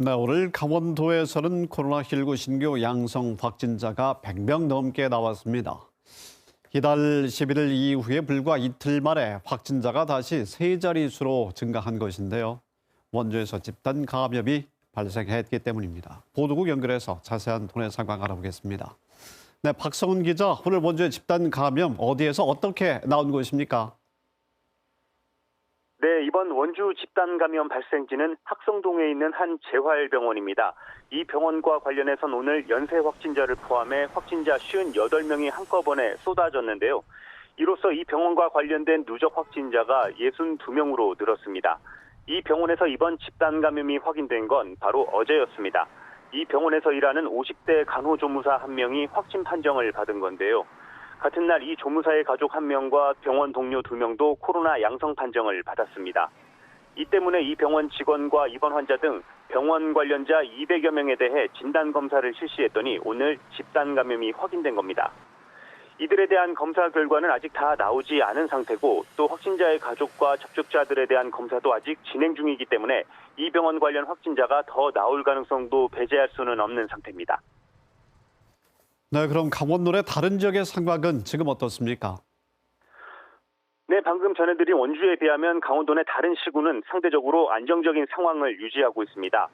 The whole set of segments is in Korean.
네, 오늘 강원도에서는 코로나19 신규 양성 확진자가 100명 넘게 나왔습니다. 이달 11일 이후에 불과 이틀 만에 확진자가 다시 세 자릿수로 증가한 것인데요. 원주에서 집단 감염이 발생했기 때문입니다. 보도국 연결해서 자세한 도내 상황 알아보겠습니다. 네, 박성훈 기자, 오늘 원주의 집단 감염 어디에서 어떻게 나온 것입니까? 네, 이번 원주 집단 감염 발생지는 학성동에 있는 한 재활병원입니다. 이 병원과 관련해선 오늘 연쇄 확진자를 포함해 확진자 58명이 한꺼번에 쏟아졌는데요. 이로써 이 병원과 관련된 누적 확진자가 62명으로 늘었습니다. 이 병원에서 이번 집단 감염이 확인된 건 바로 어제였습니다. 이 병원에서 일하는 50대 간호조무사 한 명이 확진 판정을 받은 건데요. 같은 날 이 조무사의 가족 한 명과 병원 동료 2명도 코로나 양성 판정을 받았습니다. 이 때문에 이 병원 직원과 입원 환자 등 병원 관련자 200여 명에 대해 진단검사를 실시했더니 오늘 집단 감염이 확인된 겁니다. 이들에 대한 검사 결과는 아직 다 나오지 않은 상태고 또 확진자의 가족과 접촉자들에 대한 검사도 아직 진행 중이기 때문에 이 병원 관련 확진자가 더 나올 가능성도 배제할 수는 없는 상태입니다. 네, 그럼 강원도의 다른 지역의 상황은 지금 어떻습니까? 네, 방금 전해드린 원주에 비하면 강원도 내 다른 시군은 상대적으로 안정적인 상황을 유지하고 있습니다.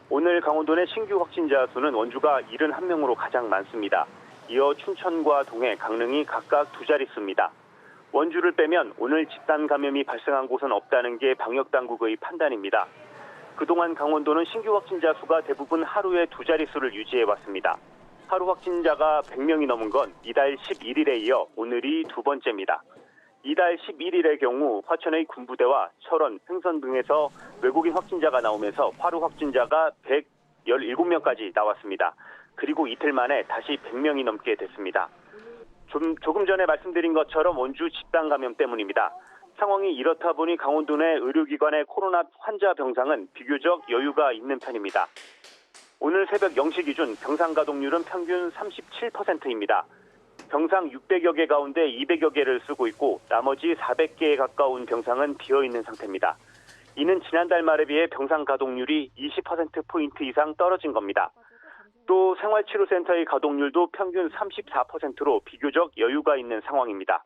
오늘 강원도 내 신규 확진자 수는 원주가 71명으로 가장 많습니다. 이어 춘천과 동해, 강릉이 각각 2자릿수입니다. 원주를 빼면 오늘 집단 감염이 발생한 곳은 없다는 게 방역당국의 판단입니다. 그동안 강원도는 신규 확진자 수가 대부분 하루에 2자릿수를 유지해왔습니다. 하루 확진자가 100명이 넘은 건 이달 11일에 이어 오늘이 두 번째입니다. 이달 11일의 경우 화천의 군부대와 철원, 횡선 등에서 외국인 확진자가 나오면서 하루 확진자가 117명까지 나왔습니다. 그리고 이틀 만에 다시 100명이 넘게 됐습니다. 조금 전에 말씀드린 것처럼 원주 집단 감염 때문입니다. 상황이 이렇다 보니 강원도 내 의료기관의 코로나 환자 병상은 비교적 여유가 있는 편입니다. 오늘 새벽 0시 기준 병상 가동률은 평균 37%입니다. 병상 600여 개 가운데 200여 개를 쓰고 있고 나머지 400개에 가까운 병상은 비어있는 상태입니다. 이는 지난달 말에 비해 병상 가동률이 20%포인트 이상 떨어진 겁니다. 또 생활치료센터의 가동률도 평균 34%로 비교적 여유가 있는 상황입니다.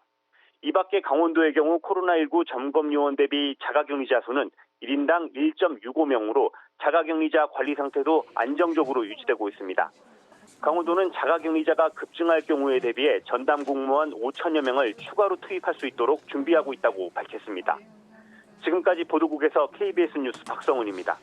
이 밖에 강원도의 경우 코로나19 점검 요원 대비 자가격리자 수는 1인당 1.65명으로 자가격리자 관리 상태도 안정적으로 유지되고 있습니다. 강원도는 자가격리자가 급증할 경우에 대비해 전담 공무원 5천여 명을 추가로 투입할 수 있도록 준비하고 있다고 밝혔습니다. 지금까지 보도국에서 KBS 뉴스 박성훈입니다.